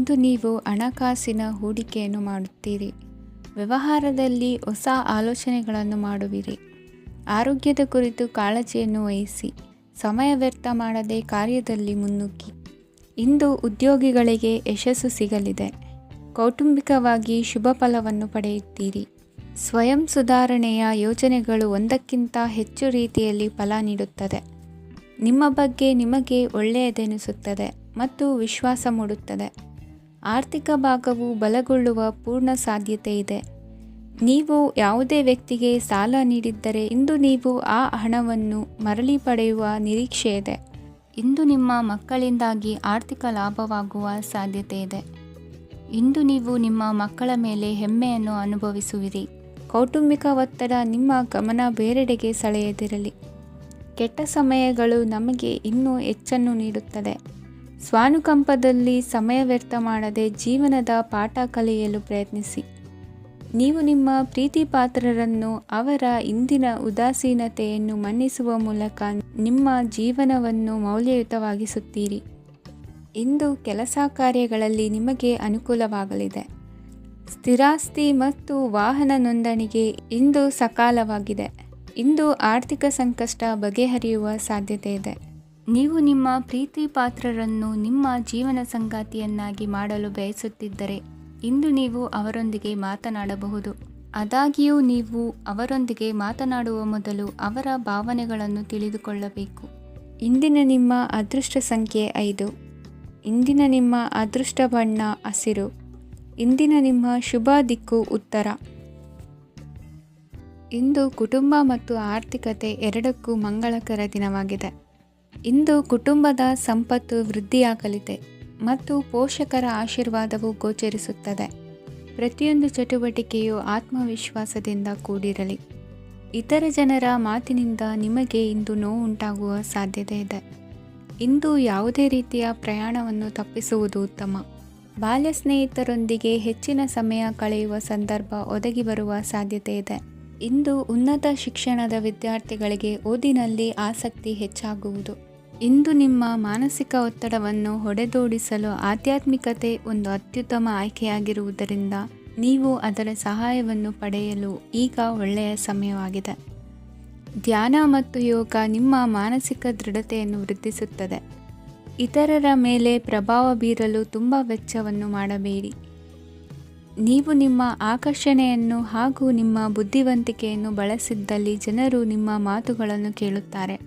ಇಂದು ನೀವು ಹಣಕಾಸಿನ ಹೂಡಿಕೆಯನ್ನು ಮಾಡುತ್ತೀರಿ. ವ್ಯವಹಾರದಲ್ಲಿ ಹೊಸ ಆಲೋಚನೆಗಳನ್ನು ಮಾಡುವಿರಿ. ಆರೋಗ್ಯದ ಕುರಿತು ಕಾಳಜಿಯನ್ನು ವಹಿಸಿ. ಸಮಯ ವ್ಯರ್ಥ ಮಾಡದೆ ಕಾರ್ಯದಲ್ಲಿ ಮುನ್ನುಗ್ಗಿ. ಇಂದು ಉದ್ಯೋಗಿಗಳಿಗೆ ಯಶಸ್ಸು ಸಿಗಲಿದೆ. ಕೌಟುಂಬಿಕವಾಗಿ ಶುಭ ಫಲವನ್ನು ಪಡೆಯುತ್ತೀರಿ. ಸ್ವಯಂ ಸುಧಾರಣೆಯ ಯೋಜನೆಗಳು ಒಂದಕ್ಕಿಂತ ಹೆಚ್ಚು ರೀತಿಯಲ್ಲಿ ಫಲ ನೀಡುತ್ತದೆ. ನಿಮ್ಮ ಬಗ್ಗೆ ನಿಮಗೆ ಒಳ್ಳೆಯದೆನಿಸುತ್ತದೆ ಮತ್ತು ವಿಶ್ವಾಸ ಮೂಡುತ್ತದೆ. ಆರ್ಥಿಕ ಭಾಗವು ಬಲಗೊಳ್ಳುವ ಪೂರ್ಣ ಸಾಧ್ಯತೆ ಇದೆ. ನೀವು ಯಾವುದೇ ವ್ಯಕ್ತಿಗೆ ಸಾಲ ನೀಡಿದ್ದರೆ ಇಂದು ನೀವು ಆ ಹಣವನ್ನು ಮರಳಿ ಪಡೆಯುವ ನಿರೀಕ್ಷೆ ಇದೆ. ಇಂದು ನಿಮ್ಮ ಮಕ್ಕಳಿಂದಾಗಿ ಆರ್ಥಿಕ ಲಾಭವಾಗುವ ಸಾಧ್ಯತೆ ಇದೆ. ಇಂದು ನೀವು ನಿಮ್ಮ ಮಕ್ಕಳ ಮೇಲೆ ಹೆಮ್ಮೆಯನ್ನು ಅನುಭವಿಸುವಿರಿ. ಕೌಟುಂಬಿಕ ಒತ್ತಡ ನಿಮ್ಮ ಗಮನ ಬೇರೆಡೆಗೆ ಸೆಳೆಯದಿರಲಿ. ಕೆಟ್ಟ ಸಮಯಗಳು ನಮಗೆ ಇನ್ನೂ ಹೆಚ್ಚನ್ನು ನೀಡುತ್ತದೆ. ಸ್ವಾನುಕಂಪದಲ್ಲಿ ಸಮಯ ವ್ಯರ್ಥ ಮಾಡದೆ ಜೀವನದ ಪಾಠ ಕಲಿಯಲು ಪ್ರಯತ್ನಿಸಿ. ನೀವು ನಿಮ್ಮ ಪ್ರೀತಿ ಪಾತ್ರರನ್ನು ಅವರ ಇಂದಿನ ಉದಾಸೀನತೆಯನ್ನು ಮನ್ನಿಸುವ ಮೂಲಕ ನಿಮ್ಮ ಜೀವನವನ್ನು ಮೌಲ್ಯಯುತವಾಗಿಸುತ್ತೀರಿ. ಇಂದು ಕೆಲಸ ಕಾರ್ಯಗಳಲ್ಲಿ ನಿಮಗೆ ಅನುಕೂಲವಾಗಲಿದೆ. ಸ್ಥಿರಾಸ್ತಿ ಮತ್ತು ವಾಹನ ನೋಂದಣಿಗೆ ಇಂದು ಸಕಾಲವಾಗಿದೆ. ಇಂದು ಆರ್ಥಿಕ ಸಂಕಷ್ಟ ಬಗೆಹರಿಯುವ ಸಾಧ್ಯತೆ ಇದೆ. ನೀವು ನಿಮ್ಮ ಪ್ರೀತಿ ಪಾತ್ರರನ್ನು ನಿಮ್ಮ ಜೀವನ ಸಂಗಾತಿಯನ್ನಾಗಿ ಮಾಡಲು ಬಯಸುತ್ತಿದ್ದರೆ ಇಂದು ನೀವು ಅವರೊಂದಿಗೆ ಮಾತನಾಡಬಹುದು. ಆದಾಗ್ಯೂ ನೀವು ಅವರೊಂದಿಗೆ ಮಾತನಾಡುವ ಮೊದಲು ಅವರ ಭಾವನೆಗಳನ್ನು ತಿಳಿದುಕೊಳ್ಳಬೇಕು. ಇಂದಿನ ನಿಮ್ಮ ಅದೃಷ್ಟ ಸಂಖ್ಯೆ 5. ಇಂದಿನ ನಿಮ್ಮ ಅದೃಷ್ಟ ಬಣ್ಣ ಹಸಿರು. ಇಂದಿನ ನಿಮ್ಮ ಶುಭ ದಿಕ್ಕು ಉತ್ತರ. ಇಂದು ಕುಟುಂಬ ಮತ್ತು ಆರ್ಥಿಕತೆ ಎರಡಕ್ಕೂ ಮಂಗಳಕರ ದಿನವಾಗಿದೆ. ಇಂದು ಕುಟುಂಬದ ಸಂಪತ್ತು ವೃದ್ಧಿಯಾಗಲಿದೆ ಮತ್ತು ಪೋಷಕರ ಆಶೀರ್ವಾದವು ಗೋಚರಿಸುತ್ತದೆ. ಪ್ರತಿಯೊಂದು ಚಟುವಟಿಕೆಯು ಆತ್ಮವಿಶ್ವಾಸದಿಂದ ಕೂಡಿರಲಿ. ಇತರ ಜನರ ಮಾತಿನಿಂದ ನಿಮಗೆ ಇಂದು ನೋವುಂಟಾಗುವ ಸಾಧ್ಯತೆ ಇದೆ. ಇಂದು ಯಾವುದೇ ರೀತಿಯ ಪ್ರಯಾಣವನ್ನು ತಪ್ಪಿಸುವುದು ಉತ್ತಮ. ಬಾಲ್ಯ ಸ್ನೇಹಿತರೊಂದಿಗೆ ಹೆಚ್ಚಿನ ಸಮಯ ಕಳೆಯುವ ಸಂದರ್ಭ ಒದಗಿ ಬರುವ ಸಾಧ್ಯತೆ ಇದೆ. ಇಂದು ಉನ್ನತ ಶಿಕ್ಷಣದ ವಿದ್ಯಾರ್ಥಿಗಳಿಗೆ ಓದಿನಲ್ಲಿ ಆಸಕ್ತಿ ಹೆಚ್ಚಾಗುವುದು. ಇಂದು ನಿಮ್ಮ ಮಾನಸಿಕ ಒತ್ತಡವನ್ನು ಹೊಡೆದೋಡಿಸಲು ಆಧ್ಯಾತ್ಮಿಕತೆ ಒಂದು ಅತ್ಯುತ್ತಮ ಆಯ್ಕೆಯಾಗಿರುವುದರಿಂದ ನೀವು ಅದರ ಸಹಾಯವನ್ನು ಪಡೆಯಲು ಈಗ ಒಳ್ಳೆಯ ಸಮಯವಾಗಿದೆ. ಧ್ಯಾನ ಮತ್ತು ಯೋಗ ನಿಮ್ಮ ಮಾನಸಿಕ ದೃಢತೆಯನ್ನು ವೃದ್ಧಿಸುತ್ತದೆ. ಇತರರ ಮೇಲೆ ಪ್ರಭಾವ ಬೀರಲು ತುಂಬ ವೆಚ್ಚವನ್ನು ಮಾಡಬೇಡಿ. ನೀವು ನಿಮ್ಮ ಆಕರ್ಷಣೆಯನ್ನು ಹಾಗೂ ನಿಮ್ಮ ಬುದ್ಧಿವಂತಿಕೆಯನ್ನು ಬಳಸಿದ್ದಲ್ಲಿ ಜನರು ನಿಮ್ಮ ಮಾತುಗಳನ್ನು ಕೇಳುತ್ತಾರೆ.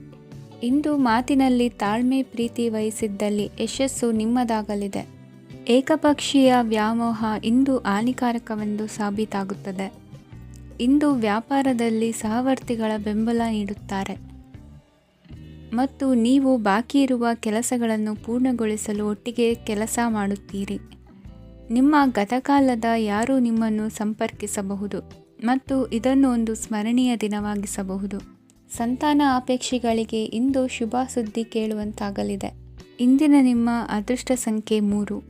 ಇಂದು ಮಾತಿನಲ್ಲಿ ತಾಳ್ಮೆ ಪ್ರೀತಿ ವಹಿಸಿದ್ದಲ್ಲಿ ಯಶಸ್ಸು ನಿಮ್ಮದಾಗಲಿದೆ. ಏಕಪಕ್ಷೀಯ ವ್ಯಾಮೋಹ ಇಂದು ಹಾನಿಕಾರಕವೆಂದು ಸಾಬೀತಾಗುತ್ತದೆ. ಇಂದು ವ್ಯಾಪಾರದಲ್ಲಿ ಸಹವರ್ತಿಗಳ ಬೆಂಬಲ ನೀಡುತ್ತಾರೆ ಮತ್ತು ನೀವು ಬಾಕಿ ಇರುವ ಕೆಲಸಗಳನ್ನು ಪೂರ್ಣಗೊಳಿಸಲು ಒಟ್ಟಿಗೆ ಕೆಲಸ ಮಾಡುತ್ತೀರಿ. ನಿಮ್ಮ ಗತಕಾಲದ ಯಾರೂ ನಿಮ್ಮನ್ನು ಸಂಪರ್ಕಿಸಬಹುದು ಮತ್ತು ಇದನ್ನು ಒಂದು ಸ್ಮರಣೀಯ ದಿನವಾಗಿಸಬಹುದು. ಸಂತಾನ ಅಪೇಕ್ಷಿಗಳಿಗೆ ಇಂದು ಶುಭ ಸುದ್ದಿ ಕೇಳುವಂತಾಗಲಿದೆ. ಇಂದಿನ ನಿಮ್ಮ ಅದೃಷ್ಟ ಸಂಖ್ಯೆ 3.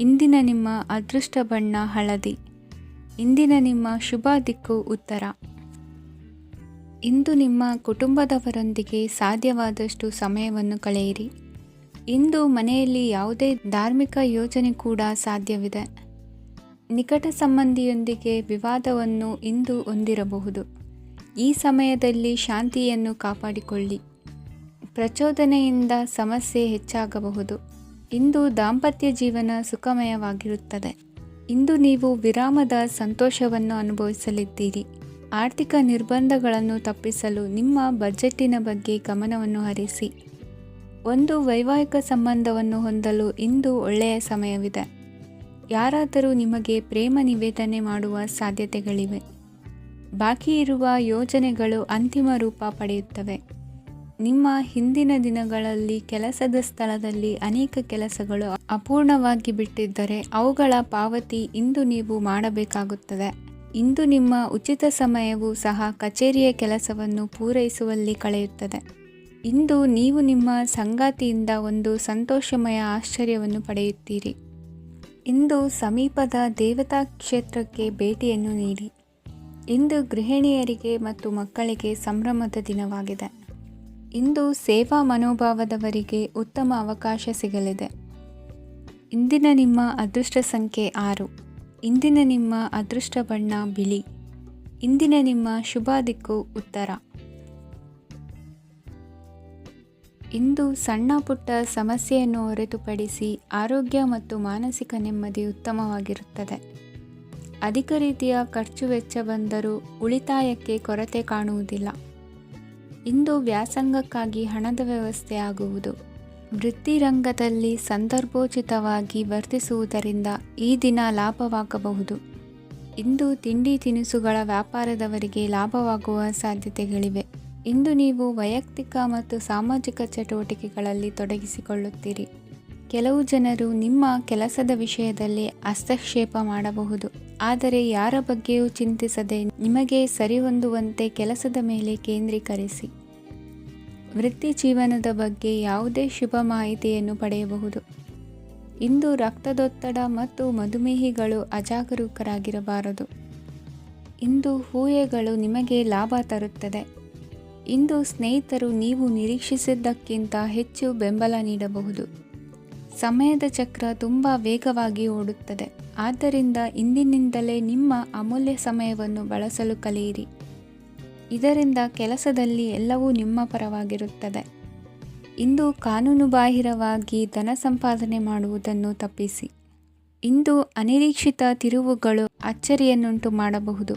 ಇಂದಿನ ನಿಮ್ಮ ಅದೃಷ್ಟ ಬಣ್ಣ ಹಳದಿ. ಇಂದಿನ ನಿಮ್ಮ ಶುಭ ದಿಕ್ಕು ಉತ್ತರ. ಇಂದು ನಿಮ್ಮ ಕುಟುಂಬದವರೊಂದಿಗೆ ಸಾಧ್ಯವಾದಷ್ಟು ಸಮಯವನ್ನು ಕಳೆಯಿರಿ. ಇಂದು ಮನೆಯಲ್ಲಿ ಯಾವುದೇ ಧಾರ್ಮಿಕ ಯೋಜನೆ ಕೂಡ ಸಾಧ್ಯವಿದೆ. ನಿಕಟ ಸಂಬಂಧಿಯೊಂದಿಗೆ ವಿವಾದವನ್ನು ಇಂದು ಹೊಂದಿರಬಹುದು. ಈ ಸಮಯದಲ್ಲಿ ಶಾಂತಿಯನ್ನು ಕಾಪಾಡಿಕೊಳ್ಳಿ. ಪ್ರಚೋದನೆಯಿಂದ ಸಮಸ್ಯೆ ಹೆಚ್ಚಾಗಬಹುದು. ಇಂದು ದಾಂಪತ್ಯ ಜೀವನ ಸುಖಮಯವಾಗಿರುತ್ತದೆ. ಇಂದು ನೀವು ವಿರಾಮದ ಸಂತೋಷವನ್ನು ಅನುಭವಿಸಲಿದ್ದೀರಿ. ಆರ್ಥಿಕ ನಿರ್ಬಂಧಗಳನ್ನು ತಪ್ಪಿಸಲು ನಿಮ್ಮ ಬಜೆಟ್ಟಿನ ಬಗ್ಗೆ ಗಮನವನ್ನು ಹರಿಸಿ. ಒಂದು ವೈವಾಹಿಕ ಸಂಬಂಧವನ್ನು ಹೊಂದಲು ಇಂದು ಒಳ್ಳೆಯ ಸಮಯವಿದೆ. ಯಾರಾದರೂ ನಿಮಗೆ ಪ್ರೇಮ ನಿವೇದನೆ ಮಾಡುವ ಸಾಧ್ಯತೆಗಳಿವೆ. ಬಾಕಿ ಇರುವ ಯೋಜನೆಗಳು ಅಂತಿಮ ರೂಪ ಪಡೆಯುತ್ತವೆ. ನಿಮ್ಮ ಹಿಂದಿನ ದಿನಗಳಲ್ಲಿ ಕೆಲಸದ ಸ್ಥಳದಲ್ಲಿ ಅನೇಕ ಕೆಲಸಗಳು ಅಪೂರ್ಣವಾಗಿ ಬಿಟ್ಟಿದ್ದರೆ ಅವುಗಳ ಪಾವತಿ ಇಂದು ನೀವು ಮಾಡಬೇಕಾಗುತ್ತದೆ. ಇಂದು ನಿಮ್ಮ ಉಚಿತ ಸಮಯವು ಸಹ ಕಚೇರಿಯ ಕೆಲಸವನ್ನು ಪೂರೈಸುವಲ್ಲಿ ಕಳೆಯುತ್ತದೆ. ಇಂದು ನೀವು ನಿಮ್ಮ ಸಂಗಾತಿಯಿಂದ ಒಂದು ಸಂತೋಷಮಯ ಆಶ್ಚರ್ಯವನ್ನು ಪಡೆಯುತ್ತೀರಿ. ಇಂದು ಸಮೀಪದ ದೇವತಾ ಕ್ಷೇತ್ರಕ್ಕೆ ಭೇಟಿಯನ್ನು ನೀಡಿ. ಇಂದು ಗೃಹಿಣಿಯರಿಗೆ ಮತ್ತು ಮಕ್ಕಳಿಗೆ ಸಂಭ್ರಮದ ದಿನವಾಗಿದೆ. ಇಂದು ಸೇವಾ ಮನೋಭಾವದವರಿಗೆ ಉತ್ತಮ ಅವಕಾಶ ಸಿಗಲಿದೆ. ಇಂದಿನ ನಿಮ್ಮ ಅದೃಷ್ಟ ಸಂಖ್ಯೆ 6. ಇಂದಿನ ನಿಮ್ಮ ಅದೃಷ್ಟ ಬಣ್ಣ ಬಿಳಿ. ಇಂದಿನ ನಿಮ್ಮ ಶುಭ ದಿಕ್ಕು ಉತ್ತರ. ಇಂದು ಸಣ್ಣ ಪುಟ್ಟ ಸಮಸ್ಯೆಯನ್ನು ಹೊರತುಪಡಿಸಿ ಆರೋಗ್ಯ ಮತ್ತು ಮಾನಸಿಕ ನೆಮ್ಮದಿ ಉತ್ತಮವಾಗಿರುತ್ತದೆ. ಅಧಿಕ ರೀತಿಯ ಖರ್ಚು ವೆಚ್ಚ ಬಂದರೂ ಉಳಿತಾಯಕ್ಕೆ ಕೊರತೆ ಕಾಣುವುದಿಲ್ಲ. ಇಂದು ವ್ಯಾಸಂಗಕ್ಕಾಗಿ ಹಣದ ವ್ಯವಸ್ಥೆ ಆಗುವುದು. ವೃತ್ತಿರಂಗದಲ್ಲಿ ಸಂದರ್ಭೋಚಿತವಾಗಿ ವರ್ತಿಸುವುದರಿಂದ ಈ ದಿನ ಲಾಭವಾಗಬಹುದು. ಇಂದು ತಿಂಡಿ ತಿನಿಸುಗಳ ವ್ಯಾಪಾರದವರಿಗೆ ಲಾಭವಾಗುವ ಸಾಧ್ಯತೆಗಳಿವೆ. ಇಂದು ನೀವು ವೈಯಕ್ತಿಕ ಮತ್ತು ಸಾಮಾಜಿಕ ಚಟುವಟಿಕೆಗಳಲ್ಲಿ ತೊಡಗಿಸಿಕೊಳ್ಳುತ್ತೀರಿ. ಕೆಲವು ಜನರು ನಿಮ್ಮ ಕೆಲಸದ ವಿಷಯದಲ್ಲಿ ಹಸ್ತಕ್ಷೇಪ ಮಾಡಬಹುದು, ಆದರೆ ಯಾರ ಬಗ್ಗೆಯೂ ಚಿಂತಿಸದೆ ನಿಮಗೆ ಸರಿಹೊಂದುವಂತೆ ಕೆಲಸದ ಮೇಲೆ ಕೇಂದ್ರೀಕರಿಸಿ. ವೃತ್ತಿ ಜೀವನದ ಬಗ್ಗೆ ಯಾವುದೇ ಶುಭ ಮಾಹಿತಿಯನ್ನು ಪಡೆಯಬಹುದು. ಇಂದು ರಕ್ತದೊತ್ತಡ ಮತ್ತು ಮಧುಮೇಹಿಗಳು ಅಜಾಗರೂಕರಾಗಿರಬಾರದು. ಇಂದು ಊಹೆಗಳು ನಿಮಗೆ ಲಾಭ ತರುತ್ತದೆ. ಇಂದು ಸ್ನೇಹಿತರು ನೀವು ನಿರೀಕ್ಷಿಸಿದ್ದಕ್ಕಿಂತ ಹೆಚ್ಚು ಬೆಂಬಲ ನೀಡಬಹುದು. ಸಮಯದ ಚಕ್ರ ತುಂಬ ವೇಗವಾಗಿ ಓಡುತ್ತದೆ. ಆದ್ದರಿಂದ ಇಂದಿನಿಂದಲೇ ನಿಮ್ಮ ಅಮೂಲ್ಯ ಸಮಯವನ್ನು ಬಳಸಲು ಕಲಿಯಿರಿ. ಇದರಿಂದ ಕೆಲಸದಲ್ಲಿ ಎಲ್ಲವೂ ನಿಮ್ಮ ಪರವಾಗಿರುತ್ತದೆ. ಇಂದು ಕಾನೂನುಬಾಹಿರವಾಗಿ ಧನ ಸಂಪಾದನೆ ಮಾಡುವುದನ್ನು ತಪ್ಪಿಸಿ. ಇಂದು ಅನಿರೀಕ್ಷಿತ ತಿರುವುಗಳು ಅಚ್ಚರಿಯನ್ನುಂಟು ಮಾಡಬಹುದು.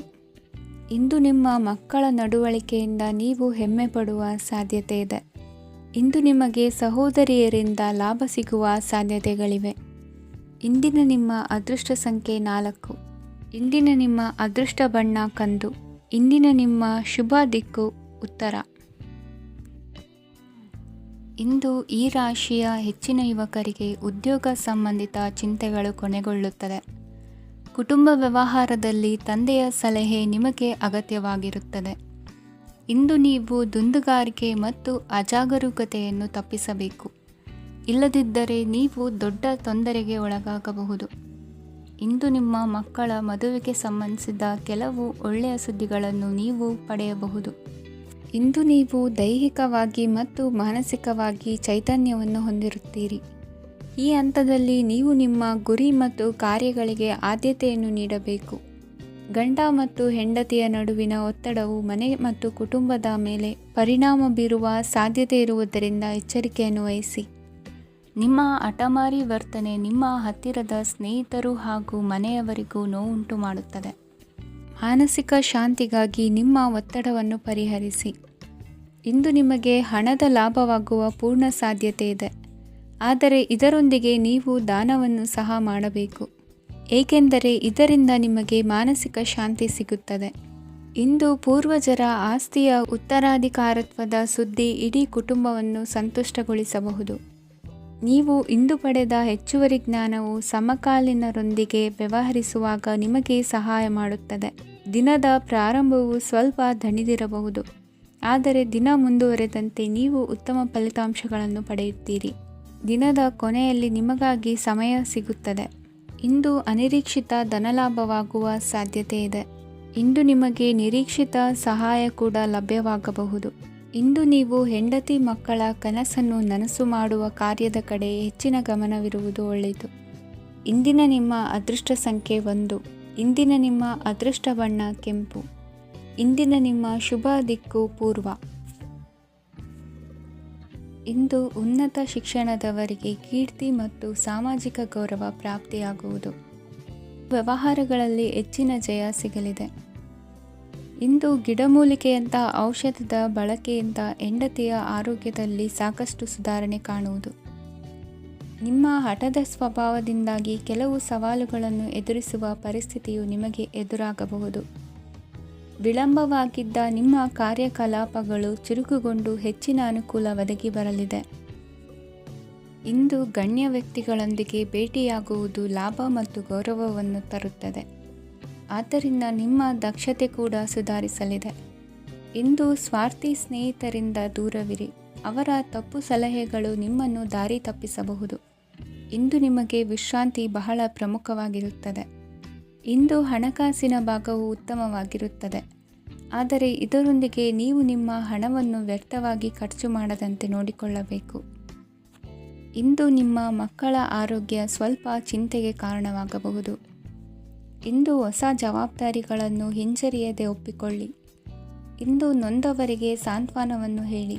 ಇಂದು ನಿಮ್ಮ ಮಕ್ಕಳ ನಡವಳಿಕೆಯಿಂದ ನೀವು ಹೆಮ್ಮೆ ಪಡುವ ಸಾಧ್ಯತೆ ಇದೆ. ಇಂದು ನಿಮಗೆ ಸಹೋದರಿಯರಿಂದ ಲಾಭ ಸಿಗುವ ಸಾಧ್ಯತೆಗಳಿವೆ. ಇಂದಿನ ನಿಮ್ಮ ಅದೃಷ್ಟ ಸಂಖ್ಯೆ 4. ಇಂದಿನ ನಿಮ್ಮ ಅದೃಷ್ಟ ಬಣ್ಣ ಕಂದು. ಇಂದಿನ ನಿಮ್ಮ ಶುಭ ದಿಕ್ಕು ಉತ್ತರ. ಇಂದು ಈ ರಾಶಿಯ ಹೆಚ್ಚಿನ ಯುವಕರಿಗೆ ಉದ್ಯೋಗ ಸಂಬಂಧಿತ ಚಿಂತೆಗಳು ಕೊನೆಗೊಳ್ಳುತ್ತದೆ. ಕುಟುಂಬ ವ್ಯವಹಾರದಲ್ಲಿ ತಂದೆಯ ಸಲಹೆ ನಿಮಗೆ ಅಗತ್ಯವಾಗಿರುತ್ತದೆ. ಇಂದು ನೀವು ದುಂದುಗಾರಿಕೆ ಮತ್ತು ಅಜಾಗರೂಕತೆಯನ್ನು ತಪ್ಪಿಸಬೇಕು. ಇಲ್ಲದಿದ್ದರೆ ನೀವು ದೊಡ್ಡ ತೊಂದರೆಗೆ ಒಳಗಾಗಬಹುದು. ಇಂದು ನಿಮ್ಮ ಮಕ್ಕಳ ಮದುವೆಗೆ ಸಂಬಂಧಿಸಿದ ಕೆಲವು ಒಳ್ಳೆಯ ಸುದ್ದಿಗಳನ್ನು ನೀವು ಪಡೆಯಬಹುದು. ಇಂದು ನೀವು ದೈಹಿಕವಾಗಿ ಮತ್ತು ಮಾನಸಿಕವಾಗಿ ಚೈತನ್ಯವನ್ನು ಹೊಂದಿರುತ್ತೀರಿ. ಈ ಹಂತದಲ್ಲಿ ನೀವು ನಿಮ್ಮ ಗುರಿ ಮತ್ತು ಕಾರ್ಯಗಳಿಗೆ ಆದ್ಯತೆಯನ್ನು ನೀಡಬೇಕು. ಗಂಡ ಮತ್ತು ಹೆಂಡತಿಯ ನಡುವಿನ ಒತ್ತಡವು ಮನೆ ಮತ್ತು ಕುಟುಂಬದ ಮೇಲೆ ಪರಿಣಾಮ ಬೀರುವ ಸಾಧ್ಯತೆ ಇರುವುದರಿಂದ ಎಚ್ಚರಿಕೆಯನ್ನು ವಹಿಸಿ. ನಿಮ್ಮ ಹಠಮಾರಿ ವರ್ತನೆ ನಿಮ್ಮ ಹತ್ತಿರದ ಸ್ನೇಹಿತರು ಹಾಗೂ ಮನೆಯವರಿಗೂ ನೋವುಂಟು ಮಾಡುತ್ತದೆ. ಮಾನಸಿಕ ಶಾಂತಿಗಾಗಿ ನಿಮ್ಮ ಒತ್ತಡವನ್ನು ಪರಿಹರಿಸಿ. ಇಂದು ನಿಮಗೆ ಹಣದ ಲಾಭವಾಗುವ ಪೂರ್ಣ ಸಾಧ್ಯತೆ ಇದೆ. ಆದರೆ ಇದರೊಂದಿಗೆ ನೀವು ದಾನವನ್ನು ಸಹ ಮಾಡಬೇಕು, ಏಕೆಂದರೆ ಇದರಿಂದ ನಿಮಗೆ ಮಾನಸಿಕ ಶಾಂತಿ ಸಿಗುತ್ತದೆ. ಇಂದು ಪೂರ್ವಜರ ಆಸ್ತಿಯ ಉತ್ತರಾಧಿಕಾರತ್ವದ ಸುದ್ದಿ ಇಡೀ ಕುಟುಂಬವನ್ನು ಸಂತುಷ್ಟಗೊಳಿಸಬಹುದು. ನೀವು ಇಂದು ಪಡೆದ ಹೆಚ್ಚುವರಿ ಜ್ಞಾನವು ಸಮಕಾಲೀನರೊಂದಿಗೆ ವ್ಯವಹರಿಸುವಾಗ ನಿಮಗೆ ಸಹಾಯ ಮಾಡುತ್ತದೆ. ದಿನದ ಪ್ರಾರಂಭವು ಸ್ವಲ್ಪ ದಣಿದಿರಬಹುದು, ಆದರೆ ದಿನ ಮುಂದುವರೆದಂತೆ ನೀವು ಉತ್ತಮ ಫಲಿತಾಂಶಗಳನ್ನು ಪಡೆಯುತ್ತೀರಿ. ದಿನದ ಕೊನೆಯಲ್ಲಿ ನಿಮಗಾಗಿ ಸಮಯ ಸಿಗುತ್ತದೆ. ಇಂದು ಅನಿರೀಕ್ಷಿತ ಧನಲಾಭವಾಗುವ ಸಾಧ್ಯತೆ ಇದೆ. ಇಂದು ನಿಮಗೆ ನಿರೀಕ್ಷಿತ ಸಹಾಯ ಕೂಡ ಲಭ್ಯವಾಗಬಹುದು. ಇಂದು ನೀವು ಹೆಂಡತಿ ಮಕ್ಕಳ ಕನಸನ್ನು ನನಸು ಮಾಡುವ ಕಾರ್ಯದ ಕಡೆ ಹೆಚ್ಚಿನ ಗಮನವಿರುವುದು ಒಳ್ಳೆಯದು. ಇಂದಿನ ನಿಮ್ಮ ಅದೃಷ್ಟ ಸಂಖ್ಯೆ 1. ಇಂದಿನ ನಿಮ್ಮ ಅದೃಷ್ಟ ಬಣ್ಣ ಕೆಂಪು. ಇಂದಿನ ನಿಮ್ಮ ಶುಭ ದಿಕ್ಕು ಪೂರ್ವ. ಇಂದು ಉನ್ನತ ಶಿಕ್ಷಣದವರಿಗೆ ಕೀರ್ತಿ ಮತ್ತು ಸಾಮಾಜಿಕ ಗೌರವ ಪ್ರಾಪ್ತಿಯಾಗುವುದು. ವ್ಯವಹಾರಗಳಲ್ಲಿ ಹೆಚ್ಚಿನ ಜಯ ಸಿಗಲಿದೆ. ಇಂದು ಗಿಡಮೂಲಿಕೆಯಂಥ ಔಷಧದ ಬಳಕೆಯಿಂದ ಹೆಂಡತಿಯ ಆರೋಗ್ಯದಲ್ಲಿ ಸಾಕಷ್ಟು ಸುಧಾರಣೆ ಕಾಣುವುದು. ನಿಮ್ಮ ಹಠದ ಸ್ವಭಾವದಿಂದಾಗಿ ಕೆಲವು ಸವಾಲುಗಳನ್ನು ಎದುರಿಸುವ ಪರಿಸ್ಥಿತಿಯು ನಿಮಗೆ ಎದುರಾಗಬಹುದು. ವಿಳಂಬವಾಗಿದ್ದ ನಿಮ್ಮ ಕಾರ್ಯಕಲಾಪಗಳು ಚುರುಕುಗೊಂಡು ಹೆಚ್ಚಿನ ಅನುಕೂಲ ಒದಗಿ ಬರಲಿದೆ. ಇಂದು ಗಣ್ಯ ವ್ಯಕ್ತಿಗಳೊಂದಿಗೆ ಭೇಟಿಯಾಗುವುದು ಲಾಭ ಮತ್ತು ಗೌರವವನ್ನು ತರುತ್ತದೆ. ಆದ್ದರಿಂದ ನಿಮ್ಮ ದಕ್ಷತೆ ಕೂಡ ಸುಧಾರಿಸಲಿದೆ. ಇಂದು ಸ್ವಾರ್ಥಿ ಸ್ನೇಹಿತರಿಂದ ದೂರವಿರಿ. ಅವರ ತಪ್ಪು ಸಲಹೆಗಳು ನಿಮ್ಮನ್ನು ದಾರಿ ತಪ್ಪಿಸಬಹುದು. ಇಂದು ನಿಮಗೆ ವಿಶ್ರಾಂತಿ ಬಹಳ ಪ್ರಮುಖವಾಗಿರುತ್ತದೆ. ಇಂದು ಹಣಕಾಸಿನ ಭಾಗವು ಉತ್ತಮವಾಗಿರುತ್ತದೆ, ಆದರೆ ಇದರೊಂದಿಗೆ ನೀವು ನಿಮ್ಮ ಹಣವನ್ನು ವ್ಯರ್ಥವಾಗಿ ಖರ್ಚು ಮಾಡದಂತೆ ನೋಡಿಕೊಳ್ಳಬೇಕು. ಇಂದು ನಿಮ್ಮ ಮಕ್ಕಳ ಆರೋಗ್ಯ ಸ್ವಲ್ಪ ಚಿಂತೆಗೆ ಕಾರಣವಾಗಬಹುದು. ಇಂದು ಹೊಸ ಜವಾಬ್ದಾರಿಗಳನ್ನು ಹಿಂಜರಿಯದೆ ಒಪ್ಪಿಕೊಳ್ಳಿ. ಇಂದು ನೊಂದವರಿಗೆ ಸಾಂತ್ವನವನ್ನು ಹೇಳಿ.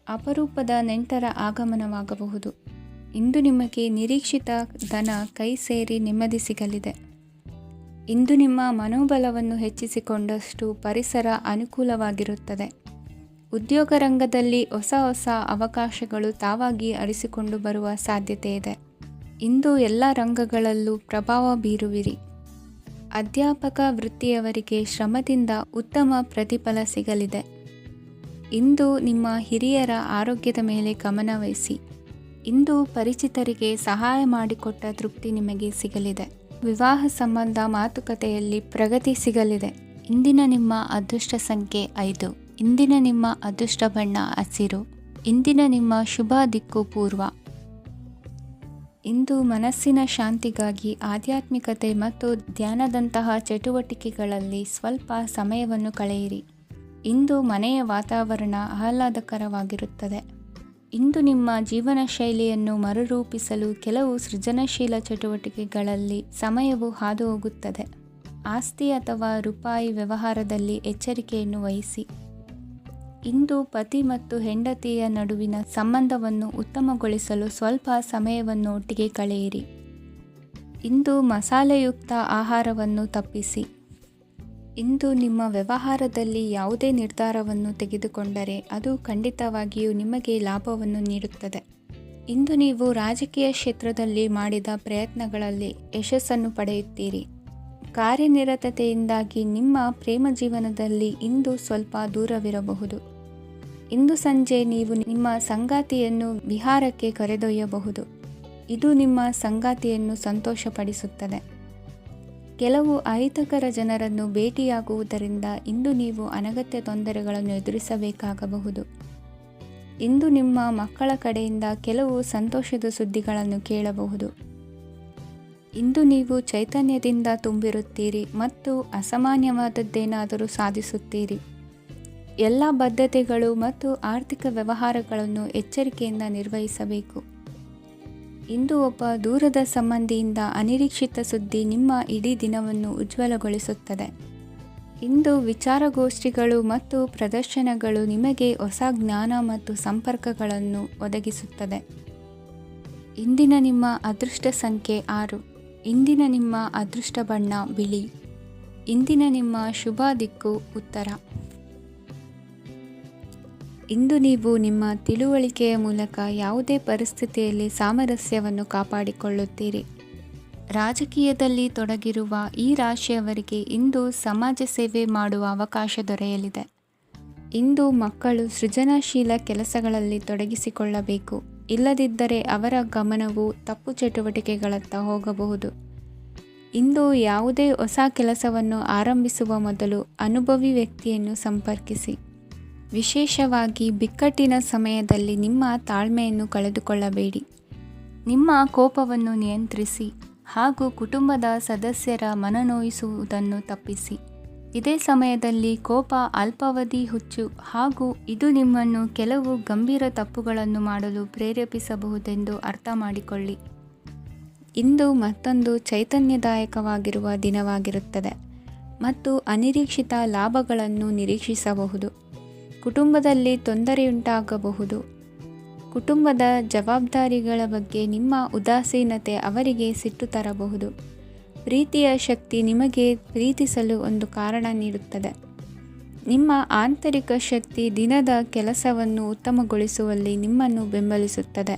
ಅಪರೂಪದ ನೆಂಟರ ಆಗಮನವಾಗಬಹುದು. ಇಂದು ನಿಮಗೆ ನಿರೀಕ್ಷಿತ ಧನ ಕೈ ಸೇರಿ ನೆಮ್ಮದಿ ಸಿಗಲಿದೆ. ಇಂದು ನಿಮ್ಮ ಮನೋಬಲವನ್ನು ಹೆಚ್ಚಿಸಿಕೊಂಡಷ್ಟು ಪರಿಸರ ಅನುಕೂಲವಾಗಿರುತ್ತದೆ. ಉದ್ಯೋಗ ರಂಗದಲ್ಲಿ ಹೊಸ ಹೊಸ ಅವಕಾಶಗಳು ತಾವಾಗಿ ಅರಿಸಿಕೊಂಡು ಬರುವ ಸಾಧ್ಯತೆ ಇದೆ. ಇಂದು ಎಲ್ಲ ರಂಗಗಳಲ್ಲೂ ಪ್ರಭಾವ ಬೀರುವಿರಿ. ಅಧ್ಯಾಪಕ ವೃತ್ತಿಯವರಿಗೆ ಶ್ರಮದಿಂದ ಉತ್ತಮ ಪ್ರತಿಫಲ ಸಿಗಲಿದೆ. ಇಂದು ನಿಮ್ಮ ಹಿರಿಯರ ಆರೋಗ್ಯದ ಮೇಲೆ ಗಮನವಹಿಸಿ. ಇಂದು ಪರಿಚಿತರಿಗೆ ಸಹಾಯ ಮಾಡಿಕೊಟ್ಟ ತೃಪ್ತಿ ನಿಮಗೆ ಸಿಗಲಿದೆ. ವಿವಾಹ ಸಂಬಂಧ ಮಾತುಕತೆಯಲ್ಲಿ ಪ್ರಗತಿ ಸಿಗಲಿದೆ. ಇಂದಿನ ನಿಮ್ಮ ಅದೃಷ್ಟ ಸಂಖ್ಯೆ 5. ಇಂದಿನ ನಿಮ್ಮ ಅದೃಷ್ಟ ಬಣ್ಣ ಹಸಿರು. ಇಂದಿನ ನಿಮ್ಮ ಶುಭ ದಿಕ್ಕು ಪೂರ್ವ. ಇಂದು ಮನಸ್ಸಿನ ಶಾಂತಿಗಾಗಿ ಆಧ್ಯಾತ್ಮಿಕತೆ ಮತ್ತು ಧ್ಯಾನದಂತಹ ಚಟುವಟಿಕೆಗಳಲ್ಲಿ ಸ್ವಲ್ಪ ಸಮಯವನ್ನು ಕಳೆಯಿರಿ. ಇಂದು ಮನೆಯ ವಾತಾವರಣ ಆಹ್ಲಾದಕರವಾಗಿರುತ್ತದೆ. ಇಂದು ನಿಮ್ಮ ಜೀವನ ಶೈಲಿಯನ್ನು ಮರುರೂಪಿಸಲು ಕೆಲವು ಸೃಜನಶೀಲ ಚಟುವಟಿಕೆಗಳಲ್ಲಿ ಸಮಯವು ಹಾದು ಹೋಗುತ್ತದೆ. ಆಸ್ತಿ ಅಥವಾ ರೂಪಾಯಿ ವ್ಯವಹಾರದಲ್ಲಿ ಎಚ್ಚರಿಕೆಯನ್ನು ವಹಿಸಿ. ಇಂದು ಪತಿ ಮತ್ತು ಹೆಂಡತಿಯ ನಡುವಿನ ಸಂಬಂಧವನ್ನು ಉತ್ತಮಗೊಳಿಸಲು ಸ್ವಲ್ಪ ಸಮಯವನ್ನು ಒಟ್ಟಿಗೆ ಕಳೆಯಿರಿ. ಇಂದು ಮಸಾಲೆಯುಕ್ತ ಆಹಾರವನ್ನು ತಪ್ಪಿಸಿ. ಇಂದು ನಿಮ್ಮ ವ್ಯವಹಾರದಲ್ಲಿ ಯಾವುದೇ ನಿರ್ಧಾರವನ್ನು ತೆಗೆದುಕೊಂಡರೆ ಅದು ಖಂಡಿತವಾಗಿಯೂ ನಿಮಗೆ ಲಾಭವನ್ನು ನೀಡುತ್ತದೆ. ಇಂದು ನೀವು ರಾಜಕೀಯ ಕ್ಷೇತ್ರದಲ್ಲಿ ಮಾಡಿದ ಪ್ರಯತ್ನಗಳಲ್ಲಿ ಯಶಸ್ಸನ್ನು ಪಡೆಯುತ್ತೀರಿ. ಕಾರ್ಯನಿರತತೆಯಿಂದಾಗಿ ನಿಮ್ಮ ಪ್ರೇಮ ಜೀವನದಲ್ಲಿ ಇಂದು ಸ್ವಲ್ಪ ದೂರವಿರಬಹುದು. ಇಂದು ಸಂಜೆ ನೀವು ನಿಮ್ಮ ಸಂಗಾತಿಯನ್ನು ವಿಹಾರಕ್ಕೆ ಕರೆದೊಯ್ಯಬಹುದು. ಇದು ನಿಮ್ಮ ಸಂಗಾತಿಯನ್ನು ಸಂತೋಷಪಡಿಸುತ್ತದೆ. ಕೆಲವು ಅಹಿತಕರ ಜನರನ್ನು ಭೇಟಿಯಾಗುವುದರಿಂದ ಇಂದು ನೀವು ಅನಗತ್ಯ ತೊಂದರೆಗಳನ್ನು ಎದುರಿಸಬೇಕಾಗಬಹುದು. ಇಂದು ನಿಮ್ಮ ಮಕ್ಕಳ ಕಡೆಯಿಂದ ಕೆಲವು ಸಂತೋಷದ ಸುದ್ದಿಗಳನ್ನು ಕೇಳಬಹುದು. ಇಂದು ನೀವು ಚೈತನ್ಯದಿಂದ ತುಂಬಿರುತ್ತೀರಿ ಮತ್ತು ಅಸಾಮಾನ್ಯವಾದದ್ದೇನಾದರೂ ಸಾಧಿಸುತ್ತೀರಿ. ಎಲ್ಲ ಬದ್ಧತೆಗಳು ಮತ್ತು ಆರ್ಥಿಕ ವ್ಯವಹಾರಗಳನ್ನು ಎಚ್ಚರಿಕೆಯಿಂದ ನಿರ್ವಹಿಸಬೇಕು. ಇಂದು ಒಬ್ಬ ದೂರದ ಸಂಬಂಧಿಯಿಂದ ಅನಿರೀಕ್ಷಿತ ಸುದ್ದಿ ನಿಮ್ಮ ಇಡೀ ದಿನವನ್ನು ಉಜ್ವಲಗೊಳಿಸುತ್ತದೆ. ಇಂದು ವಿಚಾರಗೋಷ್ಠಿಗಳು ಮತ್ತು ಪ್ರದರ್ಶನಗಳು ನಿಮಗೆ ಹೊಸ ಜ್ಞಾನ ಮತ್ತು ಸಂಪರ್ಕಗಳನ್ನು ಒದಗಿಸುತ್ತದೆ. ಇಂದಿನ ನಿಮ್ಮ ಅದೃಷ್ಟ ಸಂಖ್ಯೆ 6. ಇಂದಿನ ನಿಮ್ಮ ಅದೃಷ್ಟ ಬಣ್ಣ ಬಿಳಿ. ಇಂದಿನ ನಿಮ್ಮ ಶುಭ ದಿಕ್ಕು ಉತ್ತರ. ಇಂದು ನೀವು ನಿಮ್ಮ ತಿಳುವಳಿಕೆಯ ಮೂಲಕ ಯಾವುದೇ ಪರಿಸ್ಥಿತಿಯಲ್ಲಿ ಸಾಮರಸ್ಯವನ್ನು ಕಾಪಾಡಿಕೊಳ್ಳುತ್ತೀರಿ. ರಾಜಕೀಯದಲ್ಲಿ ತೊಡಗಿರುವ ಈ ರಾಶಿಯವರಿಗೆ ಇಂದು ಸಮಾಜ ಸೇವೆ ಮಾಡುವ ಅವಕಾಶ ದೊರೆಯಲಿದೆ. ಇಂದು ಮಕ್ಕಳು ಸೃಜನಶೀಲ ಕೆಲಸಗಳಲ್ಲಿ ತೊಡಗಿಸಿಕೊಳ್ಳಬೇಕು. ಇಲ್ಲದಿದ್ದರೆ ಅವರ ಗಮನವು ತಪ್ಪು ಚಟುವಟಿಕೆಗಳತ್ತ ಹೋಗಬಹುದು. ಇಂದು ಯಾವುದೇ ಹೊಸ ಕೆಲಸವನ್ನು ಆರಂಭಿಸುವ ಮೊದಲು ಅನುಭವಿ ವ್ಯಕ್ತಿಯನ್ನು ಸಂಪರ್ಕಿಸಿ. ವಿಶೇಷವಾಗಿ ಬಿಕ್ಕಟ್ಟಿನ ಸಮಯದಲ್ಲಿ ನಿಮ್ಮ ತಾಳ್ಮೆಯನ್ನು ಕಳೆದುಕೊಳ್ಳಬೇಡಿ. ನಿಮ್ಮ ಕೋಪವನ್ನು ನಿಯಂತ್ರಿಸಿ ಹಾಗೂ ಕುಟುಂಬದ ಸದಸ್ಯರ ಮನನೋಯಿಸುವುದನ್ನು ತಪ್ಪಿಸಿ. ಇದೇ ಸಮಯದಲ್ಲಿ ಕೋಪ ಅಲ್ಪಾವಧಿ ಹುಚ್ಚು ಹಾಗೂ ಇದು ನಿಮ್ಮನ್ನು ಕೆಲವು ಗಂಭೀರ ತಪ್ಪುಗಳನ್ನು ಮಾಡಲು ಪ್ರೇರೇಪಿಸಬಹುದೆಂದು ಅರ್ಥ ಮಾಡಿಕೊಳ್ಳಿ. ಇಂದು ಮತ್ತೊಂದು ಚೈತನ್ಯದಾಯಕವಾಗಿರುವ ದಿನವಾಗಿರುತ್ತದೆ ಮತ್ತು ಅನಿರೀಕ್ಷಿತ ಲಾಭಗಳನ್ನು ನಿರೀಕ್ಷಿಸಬಹುದು. ಕುಟುಂಬದಲ್ಲಿ ತೊಂದರೆಯುಂಟಾಗಬಹುದು. ಕುಟುಂಬದ ಜವಾಬ್ದಾರಿಗಳ ಬಗ್ಗೆ ನಿಮ್ಮ ಉದಾಸೀನತೆ ಅವರಿಗೆ ಸಿಟ್ಟು ತರಬಹುದು. ಪ್ರೀತಿಯ ಶಕ್ತಿ ನಿಮಗೆ ಪ್ರೀತಿಸಲು ಒಂದು ಕಾರಣ ನೀಡುತ್ತದೆ. ನಿಮ್ಮ ಆಂತರಿಕ ಶಕ್ತಿ ದಿನದ ಕೆಲಸವನ್ನು ಉತ್ತಮಗೊಳಿಸುವಲ್ಲಿ ನಿಮ್ಮನ್ನು ಬೆಂಬಲಿಸುತ್ತದೆ.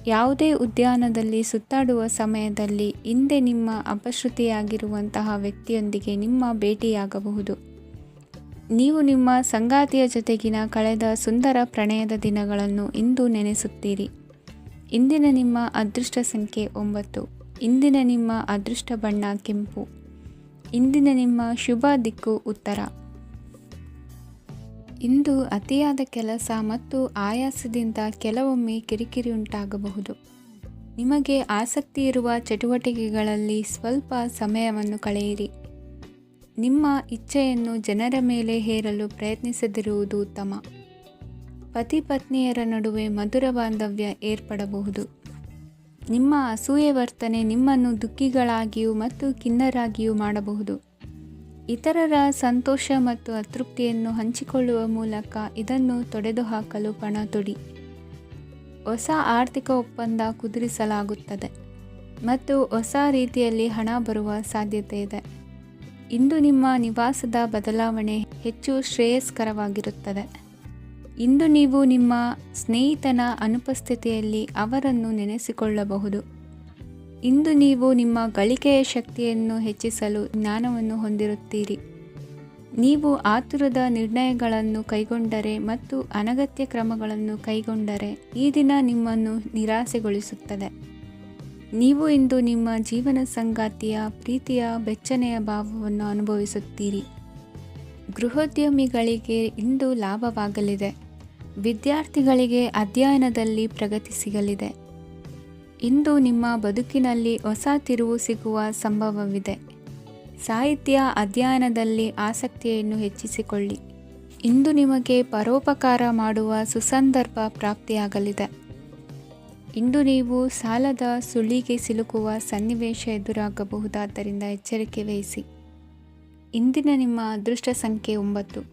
ಯಾವುದೇ ಉದ್ಯಾನದಲ್ಲಿ ಸುತ್ತಾಡುವ ಸಮಯದಲ್ಲಿ ಹಿಂದೆ ನಿಮ್ಮ ಅಪಶ್ರುತಿಯಾಗಿರುವಂತಹ ವ್ಯಕ್ತಿಯೊಂದಿಗೆ ನಿಮ್ಮ ಭೇಟಿಯಾಗಬಹುದು. ನೀವು ನಿಮ್ಮ ಸಂಗಾತಿಯ ಜೊತೆಗಿನ ಕಳೆದ ಸುಂದರ ಪ್ರಣಯದ ದಿನಗಳನ್ನು ಇಂದು ನೆನೆಸುತ್ತೀರಿ. ಇಂದಿನ ನಿಮ್ಮ ಅದೃಷ್ಟ ಸಂಖ್ಯೆ 9. ಇಂದಿನ ನಿಮ್ಮ ಅದೃಷ್ಟ ಬಣ್ಣ ಕೆಂಪು. ಇಂದಿನ ನಿಮ್ಮ ಶುಭ ದಿಕ್ಕು ಉತ್ತರ. ಇಂದು ಅತಿಯಾದ ಕೆಲಸ ಮತ್ತು ಆಯಾಸದಿಂದ ಕೆಲವೊಮ್ಮೆ ಕಿರಿಕಿರಿ ಉಂಟಾಗಬಹುದು. ನಿಮಗೆ ಆಸಕ್ತಿ ಇರುವ ಚಟುವಟಿಕೆಗಳಲ್ಲಿ ಸ್ವಲ್ಪ ಸಮಯವನ್ನು ಕಳೆಯಿರಿ. ನಿಮ್ಮ ಇಚ್ಛೆಯನ್ನು ಜನರ ಮೇಲೆ ಹೇರಲು ಪ್ರಯತ್ನಿಸದಿರುವುದು ಉತ್ತಮ. ಪತಿ ಪತ್ನಿಯರ ನಡುವೆ ಮಧುರ ಬಾಂಧವ್ಯ ಏರ್ಪಡಬಹುದು. ನಿಮ್ಮ ಅಸೂಯೆ ವರ್ತನೆ ನಿಮ್ಮನ್ನು ದುಃಖಿಗಳಾಗಿಯೂ ಮತ್ತು ಖಿನ್ನರಾಗಿಯೂ ಮಾಡಬಹುದು. ಇತರರ ಸಂತೋಷ ಮತ್ತು ಅತೃಪ್ತಿಯನ್ನು ಹಂಚಿಕೊಳ್ಳುವ ಮೂಲಕ ಇದನ್ನು ತೊಡೆದುಹಾಕಲು ಪಣ ತೊಡಿ. ಹೊಸ ಆರ್ಥಿಕ ಒಪ್ಪಂದ ಕುದುರಿಸಲಾಗುತ್ತದೆ ಮತ್ತು ಹೊಸ ರೀತಿಯಲ್ಲಿ ಹಣ ಬರುವ ಸಾಧ್ಯತೆ ಇದೆ. ಇಂದು ನಿಮ್ಮ ನಿವಾಸದ ಬದಲಾವಣೆ ಹೆಚ್ಚು ಶ್ರೇಯಸ್ಕರವಾಗಿರುತ್ತದೆ. ಇಂದು ನೀವು ನಿಮ್ಮ ಸ್ನೇಹಿತನ ಅನುಪಸ್ಥಿತಿಯಲ್ಲಿ ಅವರನ್ನು ನೆನೆಸಿಕೊಳ್ಳಬಹುದು. ಇಂದು ನೀವು ನಿಮ್ಮ ಗಳಿಕೆಯ ಶಕ್ತಿಯನ್ನು ಹೆಚ್ಚಿಸಲು ಜ್ಞಾನವನ್ನು ಹೊಂದಿರುತ್ತೀರಿ. ನೀವು ಆತುರದ ನಿರ್ಣಯಗಳನ್ನು ಕೈಗೊಂಡರೆ ಮತ್ತು ಅನಗತ್ಯ ಕ್ರಮಗಳನ್ನು ಕೈಗೊಂಡರೆ ಈ ದಿನ ನಿಮ್ಮನ್ನು ನಿರಾಸೆಗೊಳಿಸುತ್ತದೆ. ನೀವು ಇಂದು ನಿಮ್ಮ ಜೀವನ ಸಂಗಾತಿಯ ಪ್ರೀತಿಯ ಬೆಚ್ಚನೆಯ ಭಾವವನ್ನು ಅನುಭವಿಸುತ್ತೀರಿ. ಗೃಹೋದ್ಯಮಿಗಳಿಗೆ ಇಂದು ಲಾಭವಾಗಲಿದೆ. ವಿದ್ಯಾರ್ಥಿಗಳಿಗೆ ಅಧ್ಯಯನದಲ್ಲಿ ಪ್ರಗತಿ ಸಿಗಲಿದೆ. ಇಂದು ನಿಮ್ಮ ಬದುಕಿನಲ್ಲಿ ಹೊಸ ತಿರುವು ಸಿಗುವ ಸಂಭವವಿದೆ. ಸಾಹಿತ್ಯ ಅಧ್ಯಯನದಲ್ಲಿ ಆಸಕ್ತಿಯನ್ನು ಹೆಚ್ಚಿಸಿಕೊಳ್ಳಿ. ಇಂದು ನಿಮಗೆ ಪರೋಪಕಾರ ಮಾಡುವ ಸುಸಂದರ್ಭ ಪ್ರಾಪ್ತಿಯಾಗಲಿದೆ. ಇಂದು ನೀವು ಸಾಲದ ಸುಳಿಗೆ ಸಿಲುಕುವ ಸನ್ನಿವೇಶ ಎದುರಾಗಬಹುದಾದ್ದರಿಂದ ಎಚ್ಚರಿಕೆ ವಹಿಸಿ. ಇಂದಿನ ನಿಮ್ಮ ಅದೃಷ್ಟ ಸಂಖ್ಯೆ 9.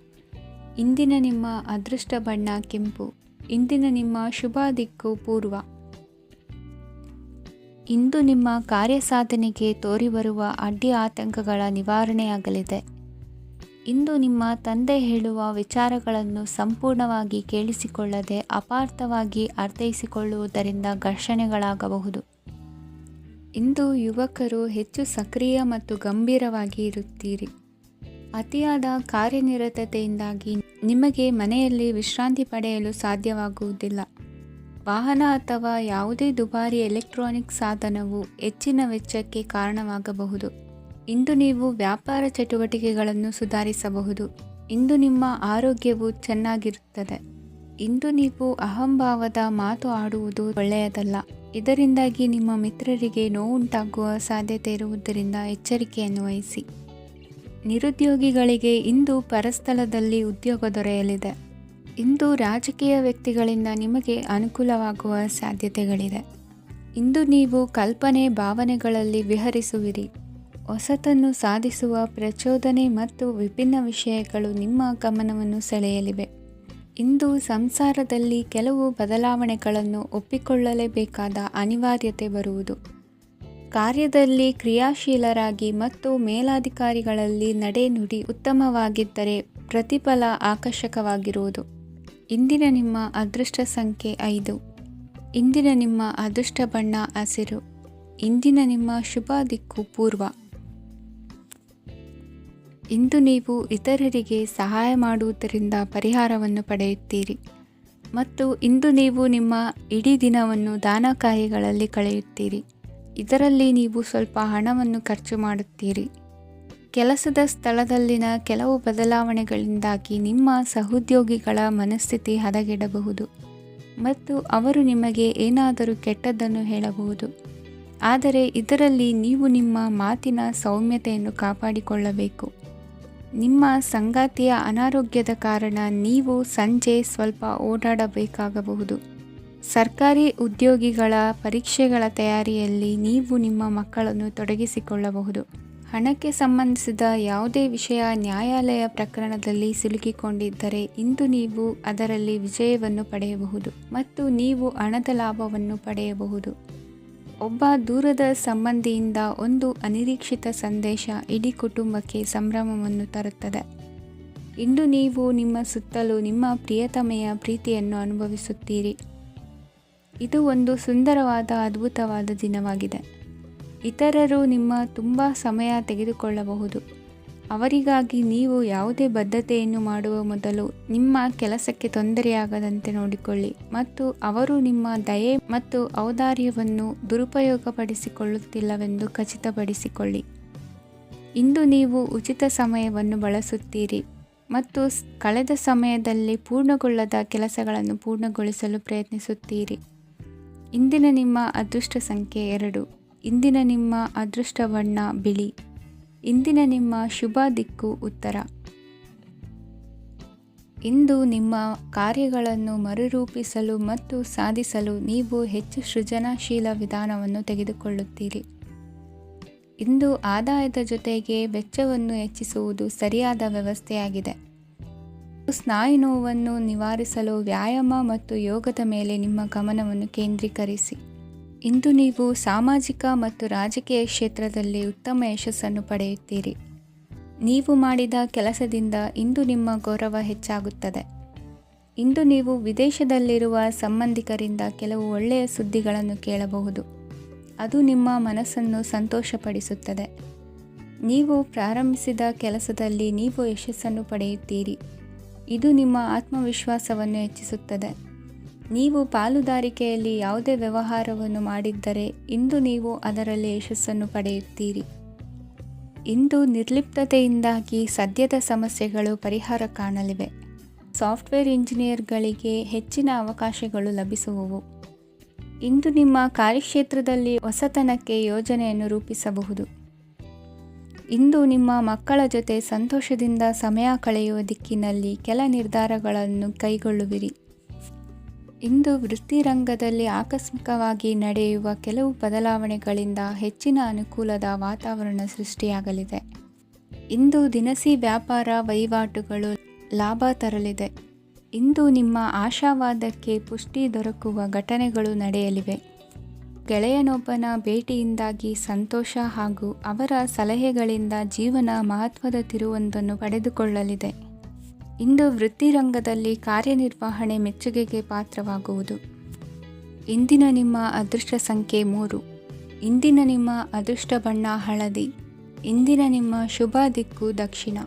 ಇಂದಿನ ನಿಮ್ಮ ಅದೃಷ್ಟ ಬಣ್ಣ ಕೆಂಪು. ಇಂದಿನ ನಿಮ್ಮ ಶುಭ ದಿಕ್ಕು ಪೂರ್ವ. ಇಂದು ನಿಮ್ಮ ಕಾರ್ಯಸಾಧನೆಗೆ ತೋರಿಬರುವ ಅಡ್ಡಿ ಆತಂಕಗಳ ನಿವಾರಣೆಯಾಗಲಿದೆ. ಇಂದು ನಿಮ್ಮ ತಂದೆ ಹೇಳುವ ವಿಚಾರಗಳನ್ನು ಸಂಪೂರ್ಣವಾಗಿ ಕೇಳಿಸಿಕೊಳ್ಳದೆ ಅಪಾರ್ಥವಾಗಿ ಅರ್ಥೈಸಿಕೊಳ್ಳುವುದರಿಂದ ಘರ್ಷಣೆಗಳಾಗಬಹುದು. ಇಂದು ಯುವಕರು ಹೆಚ್ಚು ಸಕ್ರಿಯ ಮತ್ತು ಗಂಭೀರವಾಗಿ ಇರುತ್ತೀರಿ. ಅತಿಯಾದ ಕಾರ್ಯನಿರತತೆಯಿಂದಾಗಿ ನಿಮಗೆ ಮನೆಯಲ್ಲಿ ವಿಶ್ರಾಂತಿ ಪಡೆಯಲು ಸಾಧ್ಯವಾಗುವುದಿಲ್ಲ. ವಾಹನ ಅಥವಾ ಯಾವುದೇ ದುಬಾರಿ ಎಲೆಕ್ಟ್ರಾನಿಕ್ ಸಾಧನವು ಹೆಚ್ಚಿನ ವೆಚ್ಚಕ್ಕೆ ಕಾರಣವಾಗಬಹುದು. ಇಂದು ನೀವು ವ್ಯಾಪಾರ ಚಟುವಟಿಕೆಗಳನ್ನು ಸುಧಾರಿಸಬಹುದು. ಇಂದು ನಿಮ್ಮ ಆರೋಗ್ಯವು ಚೆನ್ನಾಗಿರುತ್ತದೆ. ಇಂದು ನೀವು ಅಹಂಭಾವದ ಮಾತು ಆಡುವುದು ಒಳ್ಳೆಯದಲ್ಲ. ಇದರಿಂದಾಗಿ ನಿಮ್ಮ ಮಿತ್ರರಿಗೆ ನೋವುಂಟಾಗುವ ಸಾಧ್ಯತೆ ಇರುವುದರಿಂದ ಎಚ್ಚರಿಕೆಯನ್ನು ವಹಿಸಿ. ನಿರುದ್ಯೋಗಿಗಳಿಗೆ ಇಂದು ಪರಸ್ಥಳದಲ್ಲಿ ಉದ್ಯೋಗ ದೊರೆಯಲಿದೆ. ಇಂದು ರಾಜಕೀಯ ವ್ಯಕ್ತಿಗಳಿಂದ ನಿಮಗೆ ಅನುಕೂಲವಾಗುವ ಸಾಧ್ಯತೆಗಳಿದೆ. ಇಂದು ನೀವು ಕಲ್ಪನೆ ಭಾವನೆಗಳಲ್ಲಿ ವಿಹರಿಸುವಿರಿ. ಹೊಸತನ್ನು ಸಾಧಿಸುವ ಪ್ರಚೋದನೆ ಮತ್ತು ವಿಭಿನ್ನ ವಿಷಯಗಳು ನಿಮ್ಮ ಗಮನವನ್ನು ಸೆಳೆಯಲಿವೆ. ಇಂದು ಸಂಸಾರದಲ್ಲಿ ಕೆಲವು ಬದಲಾವಣೆಗಳನ್ನು ಒಪ್ಪಿಕೊಳ್ಳಲೇಬೇಕಾದ ಅನಿವಾರ್ಯತೆ ಬರುವುದು. ಕಾರ್ಯದಲ್ಲಿ ಕ್ರಿಯಾಶೀಲರಾಗಿ ಮತ್ತು ಮೇಲಾಧಿಕಾರಿಗಳಲ್ಲಿ ನಡೆನುಡಿ ಉತ್ತಮವಾಗಿದ್ದರೆ ಪ್ರತಿಫಲ ಆಕರ್ಷಕವಾಗಿರುವುದು. ಇಂದಿನ ನಿಮ್ಮ ಅದೃಷ್ಟ ಸಂಖ್ಯೆ 5. ಇಂದಿನ ನಿಮ್ಮ ಅದೃಷ್ಟ ಬಣ್ಣ ಹಸಿರು. ಇಂದಿನ ನಿಮ್ಮ ಶುಭ ದಿಕ್ಕು ಪೂರ್ವ. ಇಂದು ನೀವು ಇತರರಿಗೆ ಸಹಾಯ ಮಾಡುವುದರಿಂದ ಪರಿಹಾರವನ್ನು ಪಡೆಯುತ್ತೀರಿ ಮತ್ತು ಇಂದು ನೀವು ನಿಮ್ಮ ಇಡೀ ದಿನವನ್ನು ದಾನ ಕಾರ್ಯಗಳಲ್ಲಿ ಕಳೆಯುತ್ತೀರಿ. ಇದರಲ್ಲಿ ನೀವು ಸ್ವಲ್ಪ ಹಣವನ್ನು ಖರ್ಚು ಮಾಡುತ್ತೀರಿ. ಕೆಲಸದ ಸ್ಥಳದಲ್ಲಿನ ಕೆಲವು ಬದಲಾವಣೆಗಳಿಂದಾಗಿ ನಿಮ್ಮ ಸಹೋದ್ಯೋಗಿಗಳ ಮನಸ್ಥಿತಿ ಹದಗೆಡಬಹುದು ಮತ್ತು ಅವರು ನಿಮಗೆ ಏನಾದರೂ ಕೆಟ್ಟದ್ದನ್ನು ಹೇಳಬಹುದು. ಆದರೆ ಇದರಲ್ಲಿ ನೀವು ನಿಮ್ಮ ಮಾತಿನ ಸೌಮ್ಯತೆಯನ್ನು ಕಾಪಾಡಿಕೊಳ್ಳಬೇಕು. ನಿಮ್ಮ ಸಂಗಾತಿಯ ಅನಾರೋಗ್ಯದ ಕಾರಣ ನೀವು ಸಂಜೆ ಸ್ವಲ್ಪ ಓಡಾಡಬೇಕಾಗಬಹುದು. ಸರ್ಕಾರಿ ಉದ್ಯೋಗಿಗಳ ಪರೀಕ್ಷೆಗಳ ತಯಾರಿಯಲ್ಲಿ ನೀವು ನಿಮ್ಮ ಮಕ್ಕಳನ್ನು ತೊಡಗಿಸಿಕೊಳ್ಳಬಹುದು. ಹಣಕ್ಕೆ ಸಂಬಂಧಿಸಿದ ಯಾವುದೇ ವಿಷಯ ನ್ಯಾಯಾಲಯ ಪ್ರಕರಣದಲ್ಲಿ ಸಿಲುಕಿಕೊಂಡಿದ್ದರೆ ಇಂದು ನೀವು ಅದರಲ್ಲಿ ವಿಜಯವನ್ನು ಪಡೆಯಬಹುದು ಮತ್ತು ನೀವು ಹಣದ ಲಾಭವನ್ನು ಪಡೆಯಬಹುದು. ಒಬ್ಬ ದೂರದ ಸಂಬಂಧಿಯಿಂದ ಒಂದು ಅನಿರೀಕ್ಷಿತ ಸಂದೇಶ ಇಡೀ ಕುಟುಂಬಕ್ಕೆ ಸಂಭ್ರಮವನ್ನು ತರುತ್ತದೆ. ಇಂದು ನೀವು ನಿಮ್ಮ ಸುತ್ತಲೂ ನಿಮ್ಮ ಪ್ರಿಯತಮೆಯ ಪ್ರೀತಿಯನ್ನು ಅನುಭವಿಸುತ್ತೀರಿ. ಇದು ಒಂದು ಸುಂದರವಾದ ಅದ್ಭುತವಾದ ದಿನವಾಗಿದೆ. ಇತರರು ನಿಮ್ಮ ತುಂಬ ಸಮಯ ತೆಗೆದುಕೊಳ್ಳಬಹುದು. ಅವರಿಗಾಗಿ ನೀವು ಯಾವುದೇ ಬದ್ಧತೆಯನ್ನು ಮಾಡುವ ಮೊದಲು ನಿಮ್ಮ ಕೆಲಸಕ್ಕೆ ತೊಂದರೆಯಾಗದಂತೆ ನೋಡಿಕೊಳ್ಳಿ ಮತ್ತು ಅವರು ನಿಮ್ಮ ದಯೆ ಮತ್ತು ಔದಾರ್ಯವನ್ನು ದುರುಪಯೋಗಪಡಿಸಿಕೊಳ್ಳುತ್ತಿಲ್ಲವೆಂದು ಖಚಿತಪಡಿಸಿಕೊಳ್ಳಿ. ಇಂದು ನೀವು ಉಚಿತ ಸಮಯವನ್ನು ಬಳಸುತ್ತೀರಿ ಮತ್ತು ಕಳೆದ ಸಮಯದಲ್ಲಿ ಪೂರ್ಣಗೊಳ್ಳದ ಕೆಲಸಗಳನ್ನು ಪೂರ್ಣಗೊಳಿಸಲು ಪ್ರಯತ್ನಿಸುತ್ತೀರಿ. ಇಂದಿನ ನಿಮ್ಮ ಅದೃಷ್ಟ ಸಂಖ್ಯೆ 2. ಇಂದಿನ ನಿಮ್ಮ ಅದೃಷ್ಟ ಬಣ್ಣ ಬಿಳಿ. ಇಂದಿನ ನಿಮ್ಮ ಶುಭ ದಿಕ್ಕು ಉತ್ತರ. ಇಂದು ನಿಮ್ಮ ಕಾರ್ಯಗಳನ್ನು ಮರುರೂಪಿಸಲು ಮತ್ತು ಸಾಧಿಸಲು ನೀವು ಹೆಚ್ಚು ಸೃಜನಶೀಲ ವಿಧಾನವನ್ನು ತೆಗೆದುಕೊಳ್ಳುತ್ತೀರಿ. ಇಂದು ಆದಾಯದ ಜೊತೆಗೆ ವೆಚ್ಚವನ್ನು ಹೆಚ್ಚಿಸುವುದು ಸರಿಯಾದ ವ್ಯವಸ್ಥೆಯಾಗಿದೆ. ಸ್ನಾಯು ನೋವನ್ನು ನಿವಾರಿಸಲು ವ್ಯಾಯಾಮ ಮತ್ತು ಯೋಗದ ಮೇಲೆ ನಿಮ್ಮ ಗಮನವನ್ನು ಕೇಂದ್ರೀಕರಿಸಿ. ಇಂದು ನೀವು ಸಾಮಾಜಿಕ ಮತ್ತು ರಾಜಕೀಯ ಕ್ಷೇತ್ರದಲ್ಲಿ ಉತ್ತಮ ಯಶಸ್ಸನ್ನು ಪಡೆಯುತ್ತೀರಿ. ನೀವು ಮಾಡಿದ ಕೆಲಸದಿಂದ ಇಂದು ನಿಮ್ಮ ಗೌರವ ಹೆಚ್ಚಾಗುತ್ತದೆ. ಇಂದು ನೀವು ವಿದೇಶದಲ್ಲಿರುವ ಸಂಬಂಧಿಕರಿಂದ ಕೆಲವು ಒಳ್ಳೆಯ ಸುದ್ದಿಗಳನ್ನು ಕೇಳಬಹುದು. ಅದು ನಿಮ್ಮ ಮನಸ್ಸನ್ನು ಸಂತೋಷಪಡಿಸುತ್ತದೆ. ನೀವು ಪ್ರಾರಂಭಿಸಿದ ಕೆಲಸದಲ್ಲಿ ನೀವು ಯಶಸ್ಸನ್ನು ಪಡೆಯುತ್ತೀರಿ. ಇದು ನಿಮ್ಮ ಆತ್ಮವಿಶ್ವಾಸವನ್ನು ಹೆಚ್ಚಿಸುತ್ತದೆ. ನೀವು ಪಾಲುದಾರಿಕೆಯಲ್ಲಿ ಯಾವುದೇ ವ್ಯವಹಾರವನ್ನು ಮಾಡಿದ್ದರೆ ಇಂದು ನೀವು ಅದರಲ್ಲಿ ಯಶಸ್ಸನ್ನು ಪಡೆಯುತ್ತೀರಿ. ಇಂದು ನಿರ್ಲಿಪ್ತತೆಯಿಂದಾಗಿ ಸದ್ಯದ ಸಮಸ್ಯೆಗಳು ಪರಿಹಾರ ಕಾಣಲಿವೆ. ಸಾಫ್ಟ್ವೇರ್ ಇಂಜಿನಿಯರ್ಗಳಿಗೆ ಹೆಚ್ಚಿನ ಅವಕಾಶಗಳು ಲಭಿಸುವವು. ಇಂದು ನಿಮ್ಮ ಕಾರ್ಯಕ್ಷೇತ್ರದಲ್ಲಿ ಹೊಸತನಕ್ಕೆ ಯೋಜನೆಯನ್ನು ರೂಪಿಸಬಹುದು. ಇಂದು ನಿಮ್ಮ ಮಕ್ಕಳ ಜೊತೆ ಸಂತೋಷದಿಂದ ಸಮಯ ಕಳೆಯುವ ದಿಕ್ಕಿನಲ್ಲಿ ಕೆಲ ನಿರ್ಧಾರಗಳನ್ನು ಕೈಗೊಳ್ಳುವಿರಿ. ಇಂದು ವೃತ್ತಿರಂಗದಲ್ಲಿ ಆಕಸ್ಮಿಕವಾಗಿ ನಡೆಯುವ ಕೆಲವು ಬದಲಾವಣೆಗಳಿಂದ ಹೆಚ್ಚಿನ ಅನುಕೂಲದ ವಾತಾವರಣ ಸೃಷ್ಟಿಯಾಗಲಿದೆ. ಇಂದು ದಿನಸಿ ವ್ಯಾಪಾರ ವಹಿವಾಟುಗಳು ಲಾಭ ತರಲಿದೆ. ಇಂದು ನಿಮ್ಮ ಆಶಾವಾದಕ್ಕೆ ಪುಷ್ಟಿ ದೊರಕುವ ಘಟನೆಗಳು ನಡೆಯಲಿವೆ. ಗೆಳೆಯನೊಬ್ಬನ ಭೇಟಿಯಿಂದಾಗಿ ಸಂತೋಷ ಹಾಗೂ ಅವರ ಸಲಹೆಗಳಿಂದ ಜೀವನ ಮಹತ್ವದ ತಿರುವೊಂದನ್ನು ಪಡೆದುಕೊಳ್ಳಲಿದೆ. ಇಂದು ವೃತ್ತಿರಂಗದಲ್ಲಿ ಕಾರ್ಯನಿರ್ವಹಣೆ ಮೆಚ್ಚುಗೆಗೆ ಪಾತ್ರವಾಗುವುದು. ಇಂದಿನ ನಿಮ್ಮ ಅದೃಷ್ಟ ಸಂಖ್ಯೆ 3. ಇಂದಿನ ನಿಮ್ಮ ಅದೃಷ್ಟ ಬಣ್ಣ ಹಳದಿ. ಇಂದಿನ ನಿಮ್ಮ ಶುಭ ದಿಕ್ಕು ದಕ್ಷಿಣ.